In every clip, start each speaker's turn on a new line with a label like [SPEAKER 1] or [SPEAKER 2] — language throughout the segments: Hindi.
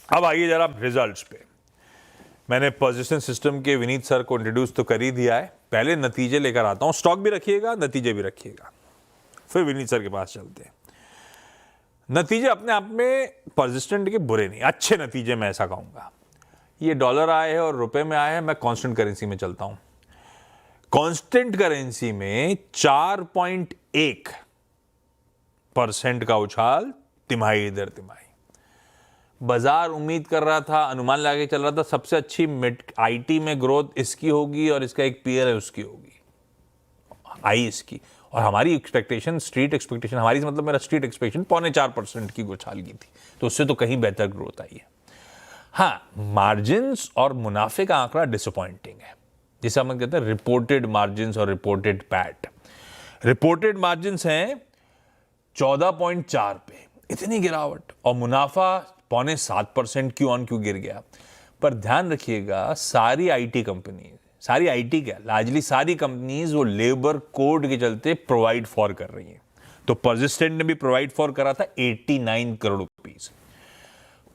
[SPEAKER 1] अब आइए जरा रिजल्ट्स पे। मैंने पोजीशन सिस्टम के विनीत सर को इंट्रोड्यूस तो कर ही दिया है, पहले नतीजे लेकर आता हूं। स्टॉक भी रखिएगा, नतीजे भी रखिएगा, फिर विनीत सर के पास चलते हैं। नतीजे अपने आप में परसिस्टेंट के बुरे नहीं, अच्छे नतीजे मैं ऐसा कहूंगा। ये डॉलर आए है और रुपए में आए है, मैं कांस्टेंट करेंसी में चलता हूं। कांस्टेंट करेंसी में 4.1% का उछाल तिमाही दर तिमाही। बाजार उम्मीद कर रहा था, अनुमान लगा के चल रहा था सबसे अच्छी मिड आईटी में ग्रोथ इसकी होगी और इसका एक पीयर है उसकी होगी, आई इसकी। और हमारी एक्सपेक्टेशन, स्ट्रीट एक्सपेक्टेशन, हमारी मतलब मेरा स्ट्रीट एक्सपेक्टेशन 0.4% की उछाल की थी, तो उससे तो कहीं बेहतर ग्रोथ आई है। हाँ, मार्जिन्स और मुनाफे का आंकड़ा डिसअपॉइंटिंग है, जिसे हम कहते हैं रिपोर्टेड मार्जिन्स और रिपोर्टेड पैट। रिपोर्टेड मार्जिन्स हैं 14.4 पे, इतनी गिरावट, और मुनाफा 0.7% क्यू ऑन क्यू गिर गया। पर ध्यान रखिएगा, सारी आईटी कंपनी, सारी आईटी क्या, लार्जली सारी कंपनीज वो लेबर कोड के चलते प्रोवाइड फॉर कर रही हैं। तो परसिस्टेंट ने भी प्रोवाइड फॉर करा था 89 करोड़ रुपीस,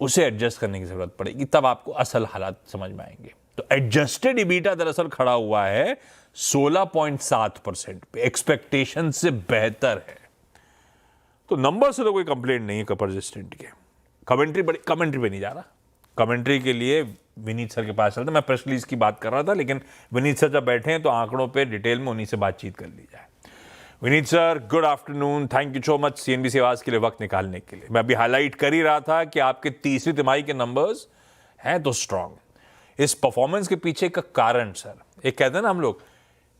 [SPEAKER 1] उसे एडजस्ट करने की जरूरत पड़ेगी, तब आपको असल हालात समझ में आएंगे। तो एडजस्टेड इबीटा दरअसल खड़ा हुआ है 16.7% पे, एक्सपेक्टेशन से बेहतर है। तो नंबर से तो कोई कंप्लेंट नहीं है परसिस्टेंट के। कमेंट्री पे नहीं जा रहा, कमेंट्री के लिए विनीत सर के पास चलता। मैं प्रेस रिलीज की बात कर रहा था, लेकिन विनीत सर जब बैठे हैं तो आंकड़ों पे डिटेल में उन्हीं से बातचीत कर ली जाए। Vineet sir, good afternoon, thank you so much CNBC आवाज के लिए वक्त निकालने के लिए। मैं अभी हाईलाइट कर ही रहा था कि आपके तीसरी तिमाही के नंबर्स हैं तो स्ट्रांग। इस परफॉर्मेंस के पीछे का कारण सर, एक कहते हैं ना हम लोग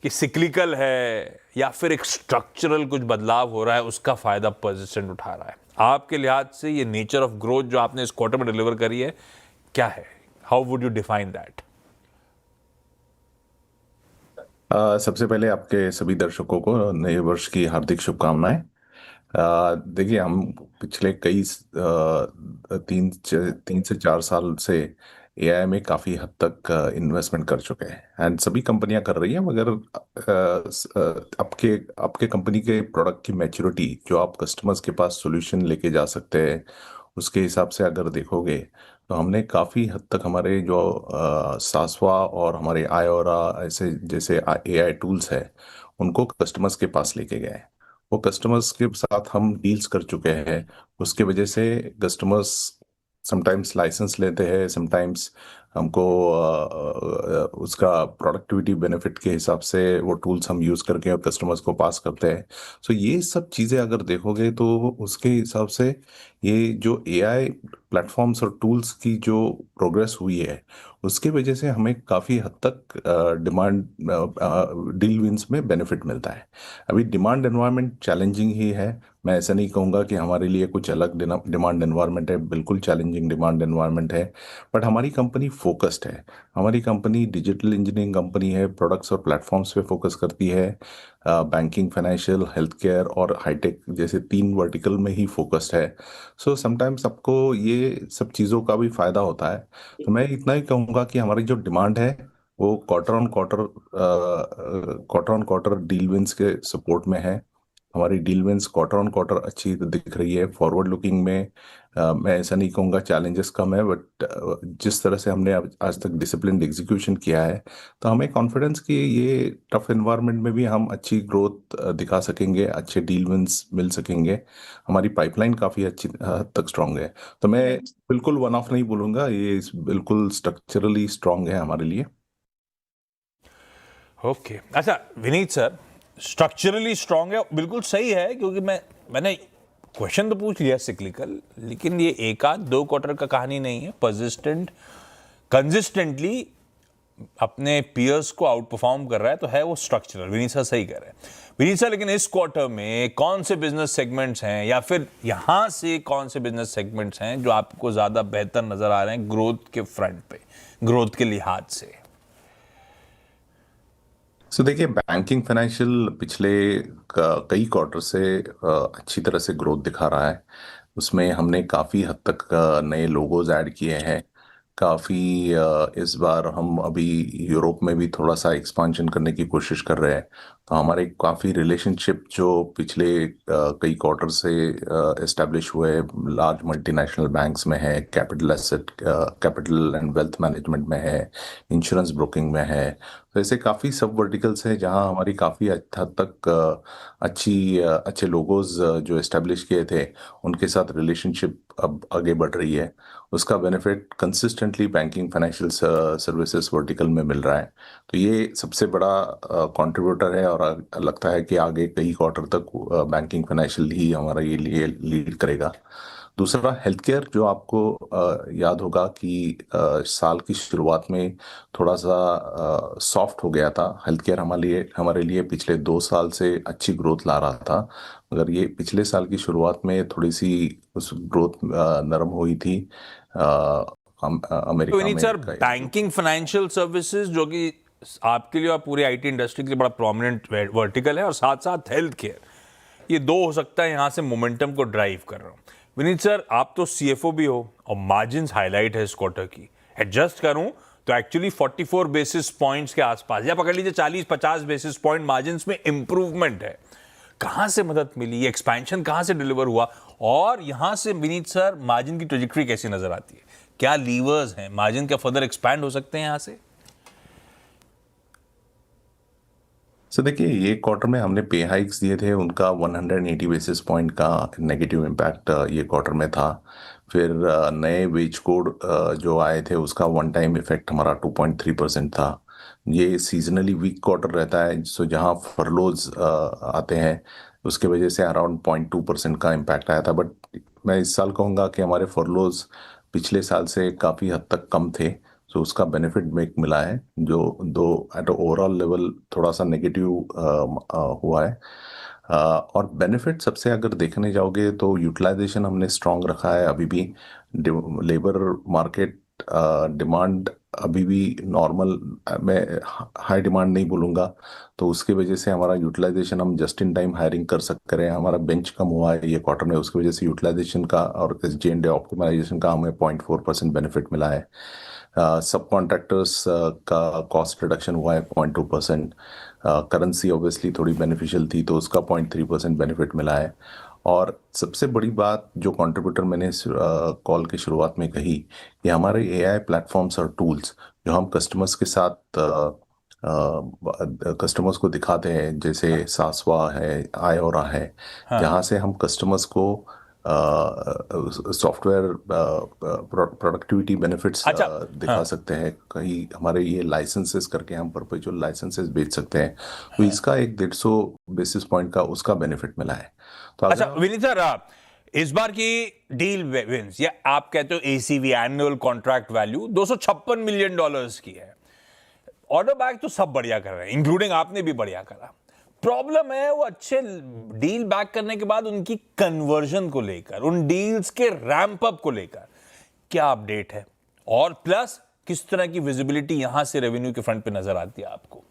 [SPEAKER 1] कि सिक्लिकल है या फिर एक स्ट्रक्चरल कुछ बदलाव हो रहा है, उसका फायदा परसिस्टेंट उठा रहा है। आपके लिहाज से ये नेचर ऑफ ग्रोथ जो आपने इस क्वार्टर में डिलीवर करी है, क्या है? How would you define that?
[SPEAKER 2] सबसे पहले आपके सभी दर्शकों को नए वर्ष की हार्दिक शुभकामनाएं। देखिए, हम पिछले तीन से चार साल से एआई में काफ़ी हद तक इन्वेस्टमेंट कर चुके हैं, एंड सभी कंपनियां कर रही हैं। मगर आपके आपके कंपनी के प्रोडक्ट की मैच्योरिटी, जो आप कस्टमर्स के पास सॉल्यूशन लेके जा सकते हैं, उसके हिसाब से अगर देखोगे तो हमने काफ़ी हद तक हमारे जो सासवा और हमारे आयोरा ऐसे जैसे एआई टूल्स है, उनको कस्टमर्स के पास लेके गए हैं। वो कस्टमर्स के साथ हम डील्स कर चुके हैं। उसके वजह से कस्टमर्स समटाइम्स लाइसेंस लेते हैं, समटाइम्स हमको उसका प्रोडक्टिविटी बेनिफिट के हिसाब से वो टूल्स हम यूज़ करके और कस्टमर्स को पास करते हैं। सो ये सब चीज़ें अगर देखोगे तो उसके हिसाब से ये जो एआई प्लेटफॉर्म्स और टूल्स की जो प्रोग्रेस हुई है, उसके वजह से हमें काफ़ी हद तक डिमांड डील विंस में बेनिफिट मिलता है। अभी डिमांड एनवायरनमेंट चैलेंजिंग ही है। मैं ऐसा नहीं कहूँगा कि हमारे लिए कुछ अलग डिमांड एनवायरनमेंट है, बिल्कुल चैलेंजिंग डिमांड एनवायरनमेंट है। बट हमारी कंपनी फोकस्ड है। हमारी कंपनी डिजिटल इंजीनियरिंग कंपनी है, प्रोडक्ट्स और प्लेटफॉर्म्स पे फोकस करती है। बैंकिंग, फाइनेंशियल, हेल्थ केयर और हाईटेक जैसे तीन वर्टिकल में ही फोकस्ड है। सो समटाइम्स आपको ये सब चीज़ों का भी फायदा होता है। तो मैं इतना ही कहूँगा कि हमारी जो डिमांड है वो quarter on quarter deal wins के सपोर्ट में है। हमारी deal wins quarter on quarter अच्छी दिख रही है। फॉरवर्ड लुकिंग में मैं ऐसा नहीं कहूँगा चैलेंजेस कम है, बट जिस तरह से हमने आज तक डिसिप्लिन्ड एग्जीक्यूशन किया है, तो हमें कॉन्फिडेंस कि ये टफ एनवायरनमेंट में भी हम अच्छी ग्रोथ दिखा सकेंगे, अच्छे डील विंस मिल सकेंगे। हमारी पाइपलाइन काफ़ी अच्छी हद तक स्ट्रांग है। तो मैं बिल्कुल वन ऑफ नहीं बोलूँगा, ये बिल्कुल स्ट्रक्चरली स्ट्रांग है हमारे लिए।
[SPEAKER 1] ओके, अच्छा विनीत सर, स्ट्रक्चरली स्ट्रांग है, बिल्कुल सही है, क्योंकि मैंने क्वेश्चन तो पूछ लिया सिक्लिकल, लेकिन ये एक आध दो क्वार्टर का कहानी नहीं है। परसिस्टेंट कंसिस्टेंटली अपने पियर्स को आउट परफॉर्म कर रहा है, तो है वो स्ट्रक्चरल। विनीत सर सही कह रहे हैं। विनीत सर, लेकिन इस क्वार्टर में कौन से बिजनेस सेगमेंट्स हैं, या फिर यहां से कौन से बिजनेस सेगमेंट्स हैं जो आपको ज्यादा बेहतर नजर आ रहे हैं ग्रोथ के फ्रंट पे, ग्रोथ के लिहाज से?
[SPEAKER 2] सो देखिए, बैंकिंग फाइनेंशियल पिछले कई क्वार्टर से अच्छी तरह से ग्रोथ दिखा रहा है। उसमें हमने काफ़ी हद तक नए लोगोज ऐड किए हैं। काफ़ी इस बार हम अभी यूरोप में भी थोड़ा सा एक्सपांशन करने की कोशिश कर रहे हैं। तो हमारे काफ़ी रिलेशनशिप जो पिछले कई क्वार्टर से इस्टेब्लिश हुए लार्ज मल्टीनेशनल बैंक्स में है, capital asset capital and wealth management में है, इंश्योरेंस ब्रोकिंग में है। तो ऐसे काफ़ी सब वर्टिकल्स हैं जहां हमारी काफ़ी हद तक अच्छे लोगोज जो इस्टेब्लिश किए थे उनके साथ रिलेशनशिप अब आगे बढ़ रही है। उसका benefit consistently banking financial services vertical में मिल रहा है। तो ये सबसे बड़ा कंट्रीब्यूटर है और लगता है कि आगे कई क्वार्टर तक बैंकिंग फाइनेंशियल ही हमारा ये लिए लीड करेगा। दूसरा हेल्थ केयर, जो आपको याद होगा कि साल की शुरुआत में थोड़ा सा सॉफ्ट हो गया था। हेल्थ केयर हमारे लिए पिछले 2 साल से अच्छी ग्रोथ ला रहा था, मगर ये पिछले साल की शुरुआत में थोड़ी सी उस ग्रोथ नरम हुई थी।
[SPEAKER 1] तो
[SPEAKER 2] अमेरिका
[SPEAKER 1] विनीत
[SPEAKER 2] में
[SPEAKER 1] सर, बैंकिंग फाइनेंशियल सर्विसेज जो कि आपके लिए और पूरी आईटी इंडस्ट्री के लिए बड़ा प्रोमिनेंट वर्टिकल है, और साथ साथ हेल्थ केयर, ये दो हो सकता है यहां से मोमेंटम को ड्राइव कर रहा हूं। विनीत सर, आप तो सीएफओ भी हो और मार्जिन्स हाईलाइट है इस क्वार्टर की। एडजस्ट करूं तो एक्चुअली 44 बेसिस पॉइंट्स के आसपास, या पकड़ लीजिए 40-50 बेसिस पॉइंट मार्जिन्स में इंप्रूवमेंट है। कहां से मदद मिली, ये एक्सपेंशन कहां से डिलीवर हुआ, और यहां से विनीत सर मार्जिन की ट्रेजेक्टरी कैसी नजर आती है? क्या लीवर्स हैं, मार्जिन क्या फर्दर एक्सपैंड हो सकते हैं यहां से?
[SPEAKER 2] सो देखिए, ये क्वार्टर में हमने पे हाइक्स दिए थे, उनका 180 बेसिस पॉइंट का नेगेटिव इम्पैक्ट ये क्वार्टर में था। फिर नए वेज कोड जो आए थे उसका वन टाइम इफेक्ट हमारा 2.3% था। ये सीजनली वीक क्वार्टर रहता है, सो जहाँ फरलोज आते हैं उसके वजह से अराउंड 0.2% का इम्पैक्ट आया था। बट मैं इस साल कहूँगा कि हमारे फरलोज पिछले साल से काफ़ी हद तक कम थे, सो उसका बेनिफिट में मिला है, जो दो एट ओवरऑल लेवल थोड़ा सा नेगेटिव हुआ है। और बेनिफिट सबसे अगर देखने जाओगे तो यूटिलाइजेशन हमने स्ट्रांग रखा है अभी भी। लेबर मार्केट डिमांड अभी भी नॉर्मल, मैं हाई डिमांड नहीं बोलूँगा, तो उसकी वजह से हमारा यूटिलाइजेशन, हम जस्ट इन टाइम हायरिंग कर सकते रहे हैं। हमारा बेंच कम हुआ है ये क्वार्टर में, उसकी वजह से यूटिलाइजेशन का और SG&A ऑप्टिमाइजेशन का हमें 0.4% बेनिफिट मिला है। सब कॉन्ट्रैक्टर्स का कॉस्ट रिडक्शन हुआ है 0.2%। करेंसी ऑब्वियसली थोड़ी बेनिफिशियल थी तो उसका 0.3% बेनिफिट मिला है। और सबसे बड़ी बात जो कंट्रीब्यूटर मैंने कॉल की शुरुआत में कही, कि हमारे AI प्लेटफॉर्म्स और टूल्स जो हम कस्टमर्स के साथ कस्टमर्स को दिखाते हैं, जैसे सासवा है, आयोरा है,
[SPEAKER 1] हाँ,
[SPEAKER 2] जहाँ से हम कस्टमर्स को सॉफ्टवेयर प्रोडक्टिविटी बेनिफिट्स
[SPEAKER 1] अच्छा,
[SPEAKER 2] दिखा
[SPEAKER 1] हाँ,
[SPEAKER 2] सकते हैं। कहीं हमारे ये लाइसेंसेस करके हम परपेचुअल लाइसेंसेस बेच सकते हैं, तो इसका एक 150 बेसिस पॉइंट का उसका बेनिफिट मिला है। तो
[SPEAKER 1] अच्छा
[SPEAKER 2] अगर आप
[SPEAKER 1] विनीत सर, इस बार की डील विंस, या आप कहते हो ACV, annual contract value, $256 million की है। ऑर्डर बैक तो सब बढ़िया कर रहे हैं, इंक्लूडिंग आपने भी बढ़िया करा। प्रॉब्लम है वो अच्छे डील बैक करने के बाद उनकी कन्वर्जन को लेकर, उन डील्स के रैंप अप को लेकर क्या अपडेट है, और प्लस किस तरह की विजिबिलिटी यहां से रेवेन्यू के फ्रंट पे नजर आती है आपको?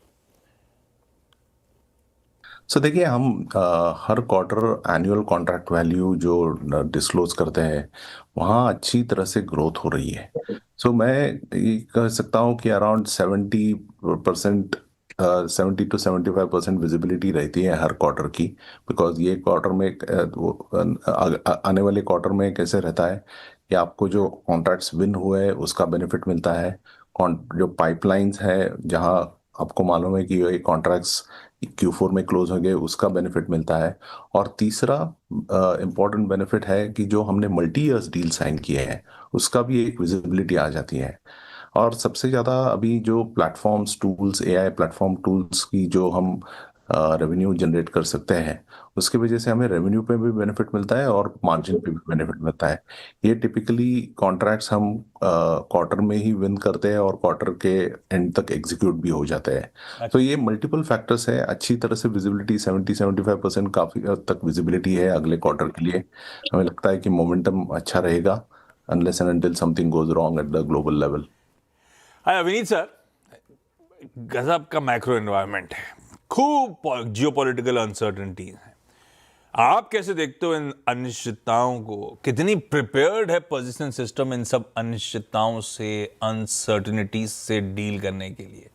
[SPEAKER 2] सो देखिए, हम हर क्वार्टर एनुअल कॉन्ट्रैक्ट वैल्यू जो डिस्क्लोज करते हैं वहाँ अच्छी तरह से ग्रोथ हो रही है। सो मैं ये कह सकता हूँ कि अराउंड 70%, 70 to 75% विजिबिलिटी रहती है हर क्वार्टर की। बिकॉज ये क्वार्टर में आने वाले क्वार्टर में कैसे रहता है कि आपको जो कॉन्ट्रैक्ट्स विन हुए हैं उसका बेनिफिट मिलता है। जो पाइपलाइंस है, जहाँ आपको मालूम है कि ये कॉन्ट्रैक्ट्स Q4 में क्लोज होंगे, उसका बेनिफिट मिलता है। और तीसरा इम्पॉर्टेंट बेनिफिट है कि जो हमने मल्टी ईयर्स डील साइन किए हैं उसका भी एक विजिबिलिटी आ जाती है। और सबसे ज़्यादा अभी जो platforms tools, AI platform tools की जो हम रेवेन्यू जनरेट कर सकते हैं, उसकी वजह से हमें रेवेन्यू पे भी बेनिफिट मिलता है और मार्जिन पे भी बेनिफिट मिलता है। ये टिपिकली कॉन्ट्रैक्ट्स हम क्वार्टर में ही विन करते हैं और क्वार्टर के एंड तक एग्जीक्यूट भी हो जाते हैं। तो
[SPEAKER 1] अच्छा,
[SPEAKER 2] ये मल्टीपल फैक्टर्स है, अच्छी तरह से विजिबिलिटी 70-75% काफ़ी हद तक विजिबिलिटी है अगले क्वार्टर के लिए। हमें लगता है कि मोमेंटम अच्छा रहेगा, unless and until something goes wrong at the global level.
[SPEAKER 1] Vineet sir, गजब का मैक्रो एनवायरनमेंट है, खूब जियोपॉलिटिकल अनसर्टेनिटी है, आप कैसे देखते हो इन अनिश्चितताओं को? कितनी प्रिपेयर्ड है पोजीशन सिस्टम इन सब अनिश्चितताओं से, अनसर्टिनिटीज से डील करने के लिए?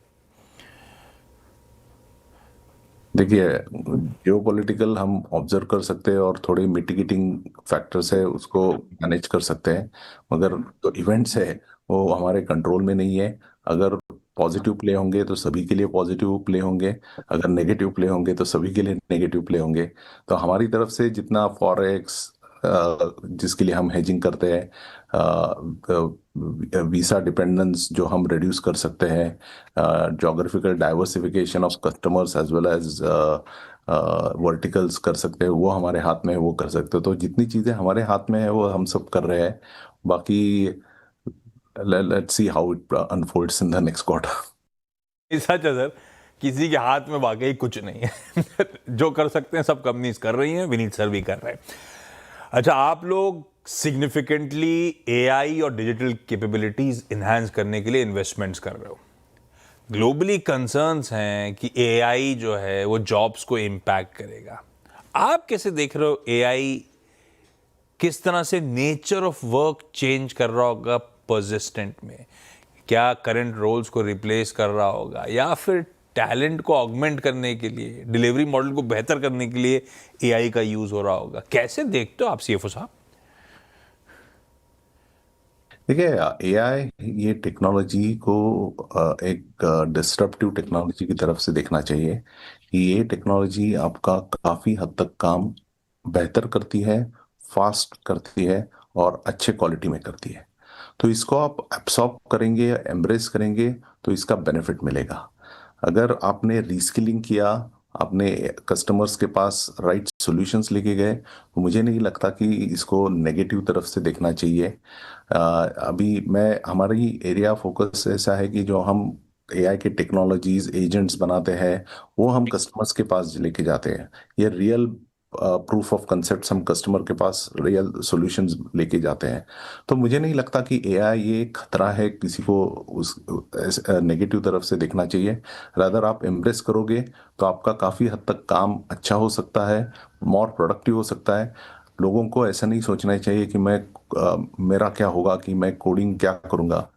[SPEAKER 2] देखिए, जियोपॉलिटिकल हम ऑब्जर्व कर सकते हैं और थोड़े मिटिगेटिंग फैक्टर्स है उसको मैनेज कर सकते हैं, मगर जो इवेंट्स है वो हमारे कंट्रोल में नहीं है। अगर पॉजिटिव प्ले होंगे तो सभी के लिए पॉजिटिव प्ले होंगे, अगर नेगेटिव प्ले होंगे तो सभी के लिए नेगेटिव प्ले होंगे। तो हमारी तरफ से जितना फॉरेक्स जिसके लिए हम हेजिंग करते हैं, वीसा डिपेंडेंस जो हम रिड्यूस कर सकते हैं, geographical diversification of customers as well as verticals कर सकते हैं, वो हमारे हाथ में है, वो कर सकते हैं। तो जितनी चीज़ें हमारे हाथ में है वो हम सब कर रहे हैं। बाकी let's see how it unfolds in the next quarter.
[SPEAKER 1] ये सच है सर, किसी के हाथ में वाकई कुछ नहीं है। जो कर सकते हैं सब कंपनीज कर रही हैं, विनीत सर भी कर रहे हैं। अच्छा, आप लोग सिग्निफिकेंटली एआई और डिजिटल कैपेबिलिटीज इन्हांस करने के लिए इन्वेस्टमेंट्स कर रहे हो। ग्लोबली कंसर्न्स हैं कि एआई जो है वो जॉब्स को इम्पैक्ट करेगा। आप कैसे देख रहे हो एआई किस तरह से नेचर ऑफ वर्क चेंज कर रहा होगा परसिस्टेंट में? क्या करंट रोल्स को रिप्लेस कर रहा होगा, या फिर टैलेंट को ऑगमेंट करने के लिए, डिलीवरी मॉडल को बेहतर करने के लिए एआई का यूज हो रहा होगा? कैसे देखते हो आप सीएफओ साहब?
[SPEAKER 2] देखिए, एआई ये टेक्नोलॉजी को एक डिस्रप्टिव टेक्नोलॉजी की तरफ से देखना चाहिए कि ये टेक्नोलॉजी आपका काफ़ी हद तक काम बेहतर करती है, फास्ट करती है और अच्छे क्वालिटी में करती है। तो इसको आप एब्सॉर्ब करेंगे या एम्ब्रेस करेंगे तो इसका बेनिफिट मिलेगा। अगर आपने रीस्किलिंग किया, आपने कस्टमर्स के पास राइट सॉल्यूशंस लेके गए, तो मुझे नहीं लगता कि इसको नेगेटिव तरफ से देखना चाहिए। अभी मैं हमारी एरिया फोकस ऐसा है कि जो हम एआई के टेक्नोलॉजीज एजेंट्स बनाते हैं वो हम कस्टमर्स के पास लेके जाते हैं। ये रियल प्रूफ ऑफ कंसेप्ट हम कस्टमर के पास रियल सॉल्यूशंस लेके जाते हैं। तो मुझे नहीं लगता कि एआई ये खतरा है, किसी को उस नेगेटिव तरफ से देखना चाहिए। रादर आप एम्ब्रेस करोगे तो आपका काफ़ी हद तक काम अच्छा हो सकता है, मोर प्रोडक्टिव हो सकता है। लोगों को ऐसा नहीं सोचना चाहिए कि मेरा क्या होगा, कि मैं कोडिंग क्या करूंगा।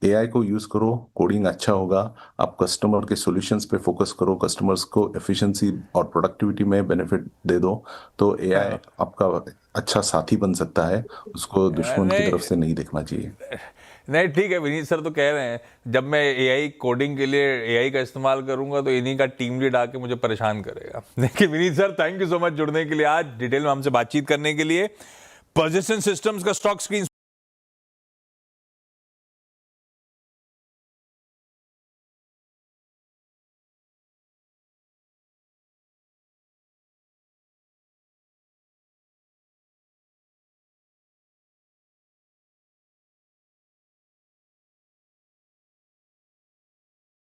[SPEAKER 2] एआई को यूज करो, कोडिंग अच्छा होगा। आप कस्टमर के सॉल्यूशंस पे फोकस करो, कस्टमर्स को एफिशिएंसी और प्रोडक्टिविटी में बेनिफिट दे दो, तो एआई आपका अच्छा साथी बन सकता है। उसको दुश्मन की तरफ
[SPEAKER 1] नहीं
[SPEAKER 2] से नहीं देखना चाहिए।
[SPEAKER 1] नहीं, ठीक है, विनीत सर तो कह रहे हैं जब मैं एआई कोडिंग के लिए एआई का इस्तेमाल करूंगा तो इन्हीं का टीम लीड आके मुझे परेशान करेगा। देखिए Vineet sir, thank you so much जुड़ने के लिए, आज डिटेल में हमसे बातचीत करने के लिए। पोजीशन सिस्टम्स का स्टॉक स्क्रीन